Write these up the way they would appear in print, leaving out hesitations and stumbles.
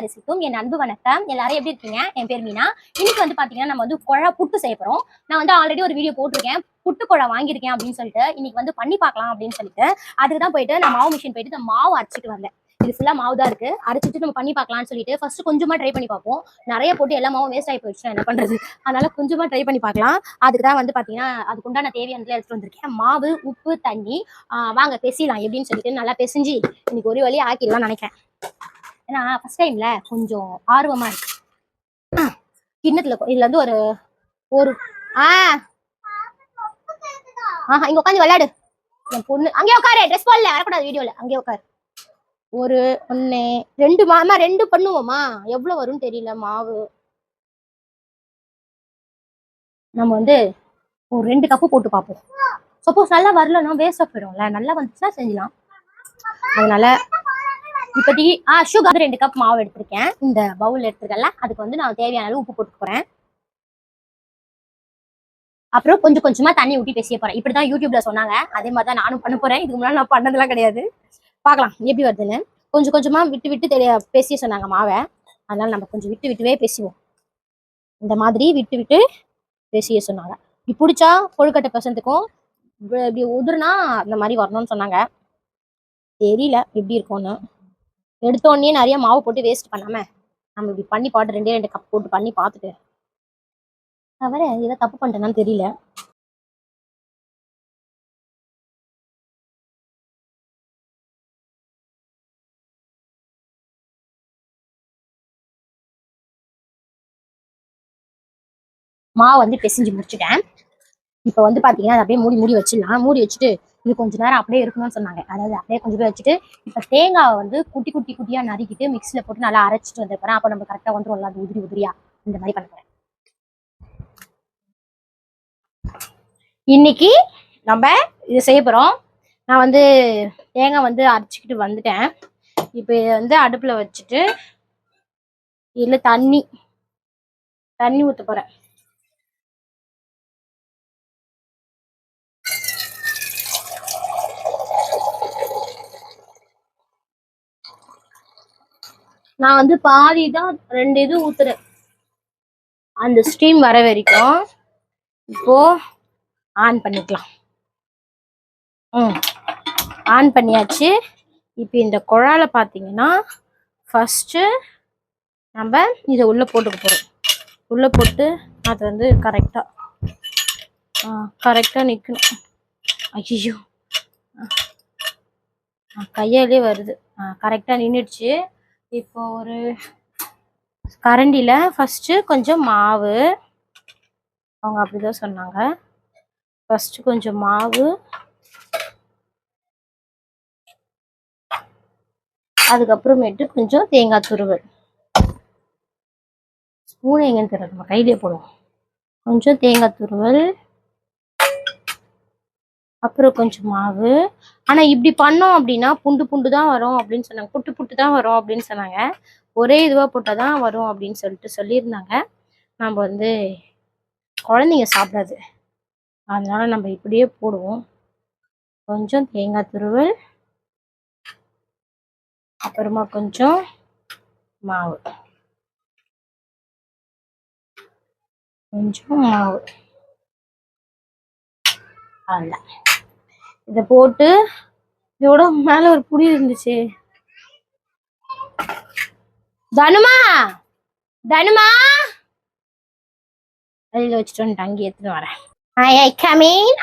நேசிக்கும் என் அன்பு வணக்கம். எல்லாரும் எப்படி இருக்கீங்க? என் பேர் மீனா. இன்னைக்கு வந்து பாத்தீங்கன்னா நம்ம வந்து குழா புட்டு செய்ய போறோம். நான் வந்து ஆல்ரெடி ஒரு வீடியோ போட்டிருக்கேன், புட்டு குழா வாங்கியிருக்கேன் அப்படின்னு சொல்லிட்டு. இன்னைக்கு வந்து பண்ணி பார்க்கலாம் அப்படின்னு சொல்லிட்டு அதுக்கு தான் போயிட்டு நான் மாவு மிஷின் போயிட்டு இந்த மாவு அரைச்சிட்டு வந்தேன். இது ஃபுல்லா மாவு தான் இருக்கு. அரைச்சிட்டு நம்ம பண்ணி பார்க்கலாம்னு சொல்லிட்டு ஃபர்ஸ்ட் கொஞ்சமா ட்ரை பண்ணி பார்ப்போம். நிறைய போட்டு எல்லா மாவும் வேஸ்ட் ஆகி போயிடுச்சு, என்ன பண்றது? அதனால கொஞ்சமா ட்ரை பண்ணி பார்க்கலாம். அதுக்கு தான் வந்து பாத்தீங்கன்னா அதுக்கு உண்டான தேவையானதுல எடுத்துட்டு வந்திருக்கேன். மாவு, உப்பு, தண்ணி. வாங்க பெசிலாம் எப்படின்னு சொல்லிட்டு நல்லா பெசிஞ்சு இன்னைக்கு ஒரு வழி ஆக்கிடலாம் நினைக்கிறேன். ஏன்னா ஃபர்ஸ்ட் டைம்ல கொஞ்சம் ஆர்வமா இருக்கு. கிண்ணத்துல இதுல இருந்து ஒரு ஒரு இங்க உட்காந்து விளையாடு. என் பொண்ணு அங்கே உட்காரு, ட்ரெஸ் போடல வரக்கூடாது வீடியோல, அங்கே உட்காரு. ஒரு 1 2 மாமா 2 பண்ணுவோமா? எவ்வளவு வரும்னு தெரியல மாவு. நம்ம வந்து ஒரு 2 கப்பு போட்டு பார்ப்போம். சப்போஸ் நல்லா வரலன்னா வேஸ்ட் ஆஃப் போயிடும்ல. நல்லா வந்துச்சுன்னா செஞ்சலாம். அதனால இப்போதைக்கு சுகர் 2 கப் மாவு எடுத்திருக்கேன். இந்த பவுல் எடுத்துருக்கல, அதுக்கு வந்து நான் தேவையான அளவு உப்பு போட்டு போறேன். அப்புறம் கொஞ்சம் கொஞ்சமா தண்ணி ஊற்றி பேசிய போறேன். இப்படிதான் யூடியூப்ல சொன்னாங்க, அதே மாதிரி தான் நானும் பண்ண போறேன். இதுக்கு முன்னாடி நான் பண்ணதெல்லாம் கிடையாது. பார்க்கலாம் எப்படி வருதுன்னு. கொஞ்சம் கொஞ்சமா விட்டு விட்டு பேசிய சொன்னாங்க மாவை. அதனால நம்ம கொஞ்சம் விட்டு விட்டுவே பேசுவோம். இந்த மாதிரி விட்டு விட்டு பேசிய சொன்னாங்க. இப்படி பிடிச்சா கொழுக்கட்டை பசந்துக்கும், இப்படி உதிர்னா அந்த மாதிரி வரணும்னு சொன்னாங்க. தெரியல எப்படி இருக்கும்னு. எடுத்தோடனே நிறைய மாவு போட்டு வேஸ்ட் பண்ணாம நம்ம இப்படி பண்ணி பாட்டு 2 கப் போட்டு பண்ணி பார்த்துட்டு தவிர ஏதோ தப்பு பண்ணிட்டேன்னு தெரியல. மாவு வந்து பிசைஞ்சு முடிச்சுட்டேன். இப்போ வந்து பாத்தீங்கன்னா அப்படியே மூடி மூடி வச்சிடலாம். மூடி வச்சுட்டு இது கொஞ்ச நேரம் அப்படியே இருக்கணும்னு சொன்னாங்க. அதாவது அப்படியே கொஞ்சம் போய் வச்சுட்டு இப்போ தேங்காவை வந்து குட்டி குட்டி குட்டியா நறுக்கிட்டு மிக்சியில போட்டு நல்லா அரைச்சிட்டு வந்துருப்பேன். அப்போ நம்ம கரெக்டா வந்துரும்ல, அது உதிரி உதிரியா இந்த மாதிரி பண்ண போறேன். இன்னைக்கு நம்ம இது செய்ய போறோம். நான் வந்து தேங்காய் வந்து அரைச்சிக்கிட்டு வந்துட்டேன். இப்போ வந்து அடுப்புல வச்சுட்டு இதுல தண்ணி ஊத்த போறேன். நான் வந்து பாதி தான் 2 இது ஊத்துறேன், அந்த ஸ்டீம் வர வரைக்கும். இப்போ ஆன் பண்ணிக்கலாம். ஆன் பண்ணியாச்சு. இப்போ இந்த குழால பார்த்தீங்கன்னா ஃபர்ஸ்ட்டு நம்ம இதை உள்ளே போட்டுக்க போகிறோம். உள்ளே போட்டு அது வந்து கரெக்டாக நிற்கணும். ஐயோ கையாலே வருது. கரெக்டாக நின்றுடுச்சு. இப்போ ஒரு கரண்டியில் ஃபஸ்ட்டு கொஞ்சம் மாவு, அவங்க அப்படிதான் சொன்னாங்க, ஃபஸ்ட்டு கொஞ்சம் மாவு, அதுக்கப்புறமேட்டு கொஞ்சம் தேங்காய் துருவல். ஸ்பூன் எங்கன்னு தெரியல, நம்ம கையிலே போடுவோம். கொஞ்சம் தேங்காய் துருவல், அப்புறம் கொஞ்சம் மாவு. ஆனால் இப்படி பண்ணோம் அப்படின்னா புண்டு புண்டு தான் வரும் அப்படின்னு சொன்னாங்க, புட்டு புட்டு தான் வரும் அப்படின்னு சொன்னாங்க. ஒரே இதுவாக போட்டால் தான் வரும் அப்படின்னு சொல்லியிருந்தாங்க. நம்ம வந்து குழந்தைங்க சாப்பிடாது, அதனால நம்ம இப்படியே போடுவோம். கொஞ்சம் தேங்காய் துருவல், அப்புறமா கொஞ்சம் மாவு, கொஞ்சம் மாவு, அவ்வளோதான். இதை போட்டு இதோட மேல ஒரு புடி இருந்துச்சு. தனுமா வெளியில வச்சுட்டு வந்துட்டு அங்கே எடுத்துட்டு வரேன்.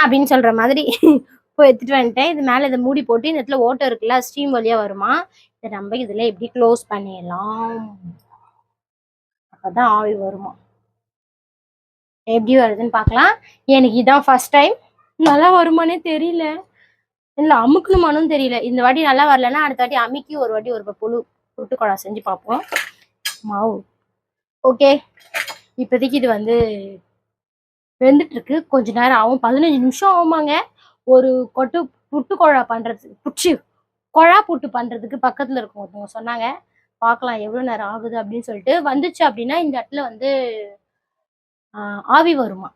அப்படின்னு சொல்ற மாதிரி போய் எடுத்துட்டு வந்துட்டேன். இது மேல இதை மூடி போட்டு இந்த இடத்துல ஓட்டை இருக்குல்ல, ஸ்டீம் வழியா வருமா, இதை நம்ம இதுல எப்படி க்ளோஸ் பண்ணிடலாம். அப்பதான் ஆவி வருமா. எப்படி வருதுன்னு பார்க்கலாம். எனக்கு இதான் ஃபர்ஸ்ட் டைம். நல்லா வருமானே தெரியல, இல்லை அமுக்கணுமானும் தெரியல. இந்த வாட்டி நல்லா வரலன்னா அடுத்த வாட்டி அமுக்கி ஒரு வாட்டி ஒரு புட்டு குழா செஞ்சு பார்ப்போம். மாவு ஓகே. இப்போதைக்கு இது வந்து வெந்துட்டு இருக்கு. கொஞ்ச நேரம் ஆகும், 15 நிமிஷம் ஆகுமாங்க. ஒரு புட்டு குழா பண்றதுக்கு குழா புட்டு பண்றதுக்கு பக்கத்துல இருக்கும் ஒருத்தவங்க சொன்னாங்க. பார்க்கலாம் எவ்வளவு நேரம் ஆகுது அப்படின்னு சொல்லிட்டு. வந்துச்சு அப்படின்னா இந்த இடத்துல வந்து ஆவி வருமா.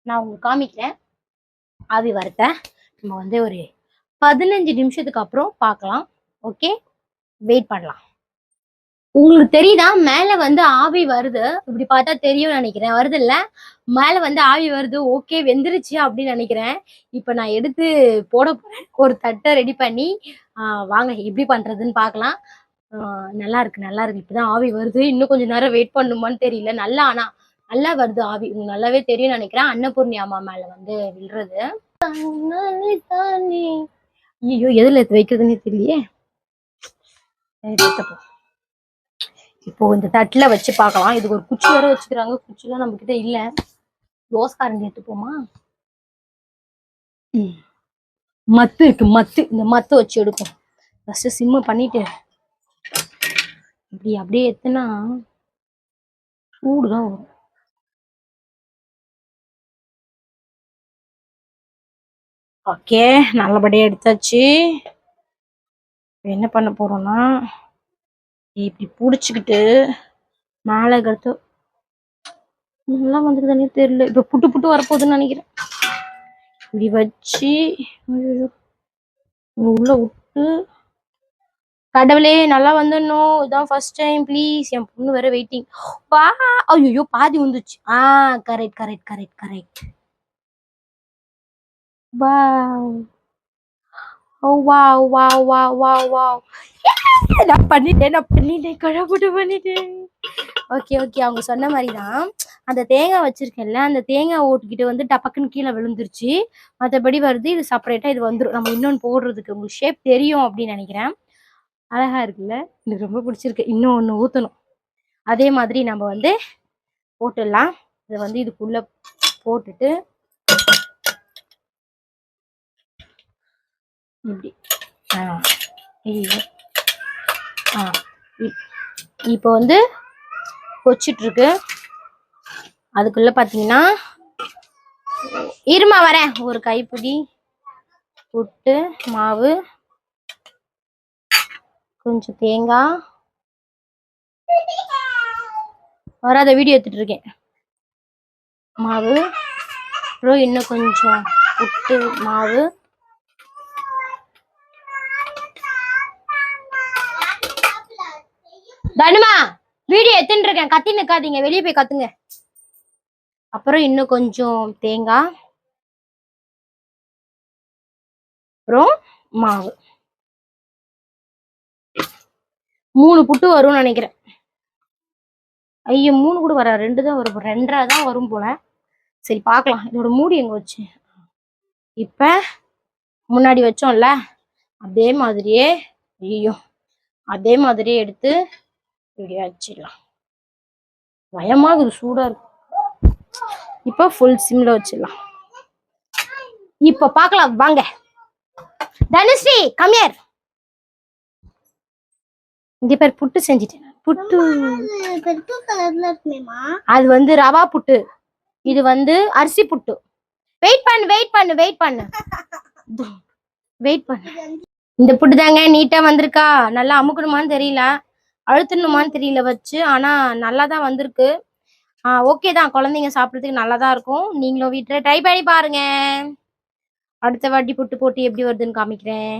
நான் உங்களுக்கு காமிக்கிறேன் ஆவி வரத்த. நம்ம வந்து ஒரு 15 நிமிஷத்துக்கு அப்புறம் பார்க்கலாம். ஓகே, வெயிட் பண்ணலாம். உங்களுக்கு தெரியுதா மேல வந்து ஆவி வருது, இப்படி பார்த்தா தெரியும்னு நினைக்கிறேன். வருது இல்ல? மேல வந்து ஆவி வருது. ஓகே வெந்துருச்சு அப்படின்னு நினைக்கிறேன். இப்ப நான் எடுத்து போட போறேன். ஒரு தட்டை ரெடி பண்ணி வாங்க எப்படி பண்றதுன்னு பார்க்கலாம். நல்லா இருக்கு நல்லா இருக்கு. இப்பதான் ஆவி வருது. இன்னும் கொஞ்சம் நேரம் வெயிட் பண்ணுமான்னு தெரியல. நல்லா ஆனா நல்லா வருது ஆவி. உங்களுக்கு நல்லாவே தெரியும்னு நினைக்கிறேன். அன்னபூர்ணி அம்மா மேல வந்து விழுறது. ஐயோ எதுல எடுத்து வைக்கிறதுன்னே தெரியலையே. இப்போ இந்த தட்டுல வச்சு பார்க்கலாம். இதுக்கு ஒரு குச்சி வேற வச்சுக்கிறாங்க. குச்சிலாம் நம்ம கிட்ட இல்ல. தோசைக்காரங்க எடுத்துப்போமா. மத்து இருக்கு மத்து. இந்த மத்து வச்சு எடுக்கும். ஃபர்ஸ்ட் சிம்ம பண்ணிட்டு இப்படி அப்படியே எத்தனா சூடுதான் வரும். ஓகே நல்லபடியா எடுத்தாச்சு. என்ன பண்ண போறோம்னா இப்படி புடிச்சுக்கிட்டு மேலே கடுத்து நல்லா வந்துருதுன்னே தெரியல. இப்ப புட்டு புட்டு வரப்போகுதுன்னு நினைக்கிறேன். இப்படி வச்சு உள்ள விட்டு கடவுளே நல்லா வந்துடணும். இதான் ஃபர்ஸ்ட் டைம் ப்ளீஸ். என் பொண்ணு வேற வெயிட்டிங். வா ஐயோ பாதி வந்துச்சு. Correct correct correct correct. Wow wow wow wow wow wow. நான் பண்ணிட்டேன் கடவுட்டு பண்ணிட்டேன். ஓகே ஓகே அவங்க சொன்ன மாதிரி தான். அந்த தேங்காய் வச்சிருக்கேன்ல அந்த தேங்காய் ஓட்டுக்கிட்டு வந்து டப்பக்குன்னு கீழே விழுந்துருச்சு. மற்றபடி வருது. இது செப்பரேட்டா இது வந்துடும். நம்ம இன்னொன்று போடுறதுக்கு உங்களுக்கு ஷேப் தெரியும் அப்படின்னு நினைக்கிறேன். அழகா இருக்குல்ல? எனக்கு ரொம்ப பிடிச்சிருக்கு. இன்னும் ஒன்று ஊற்றணும். அதே மாதிரி நம்ம வந்து போட்டுடலாம். இதை வந்து இதுக்குள்ள போட்டுட்டு இப்படி இப்போ வந்து கொச்சிட்டு இருக்கு. அதுக்குள்ள பாத்தீங்கன்னா இருமா வரேன். ஒரு கைப்பிடி புட்டு மாவு, கொஞ்சம் தேங்காய் வராத வீடியோ எடுத்துட்டு இருக்கேன். மாவு அப்புறம் இன்னும் கொஞ்சம் புட்டு மாவு, தனுமா வீடியோ எடுத்துட்டு இருக்கேன். கத்தி நிக்காதீங்க, வெளியே போய் கத்துங்க. அப்புறம் இன்னும் கொஞ்சம் தேங்காய், அப்புறம் மாவு. 3 புட்டு வரும்னு நினைக்கிறேன். ஐயோ 3 கூட வர 2 தான் வரும். 2.5 தான் வரும் போல. சரி பார்க்கலாம். இதோட மூடி எங்க வச்சு இப்ப முன்னாடி வச்சோம்ல அதே மாதிரியே ஐயோ அதே மாதிரியே எடுத்து இப்படி வச்சிடலாம். பயமாகுது, சூடா இருக்கு. இப்போ ஃபுல் சிம்ல வச்சிடலாம். இப்ப பார்க்கலாம் வாங்க. தனுஸ்ரீ கம்மியர். இங்க பேர் புட்டு செஞ்சுட்டேன். புட்டு அது வந்து ரவா புட்டு, இது வந்து அரிசி புட்டு. வெயிட் பண்ணு வெயிட் பண்ணு வெயிட் பண்ணு வெயிட் பண்ணு. இந்த புட்டு தாங்க நீட்டா வந்திருக்கா. நல்லா அமுக்கணுமான்னு தெரியல, அழுத்தணுமான்னு தெரியல வச்சு. ஆனா நல்லா தான் வந்திருக்கு. ஓகே தான். குழந்தைங்க சாப்பிட்றதுக்கு நல்லா தான் இருக்கும். நீங்களும் வீட்டில் ட்ரை பண்ணி பாருங்க. அடுத்த வாட்டி புட்டு போட்டு எப்படி வருதுன்னு காமிக்கிறேன்.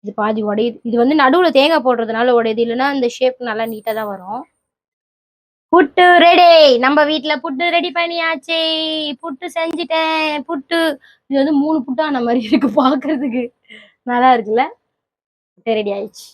இது பாதி உடையுது. இது வந்து நடுவுல தேங்காய் போடுறதுனால உடையுது. இல்லைன்னா இந்த ஷேப் நல்லா நீட்டா தான் வரும். புட்டு ரெடி. நம்ம வீட்டுல புட்டு ரெடி பண்ணியாச்சு. புட்டு செஞ்சுட்டேன். புட்டு இது வந்து 3 புட்டு ஆன மாதிரி இருக்கு பாக்குறதுக்கு. நல்லா இருக்குல்ல? புட்டு ரெடி ஆயிடுச்சு.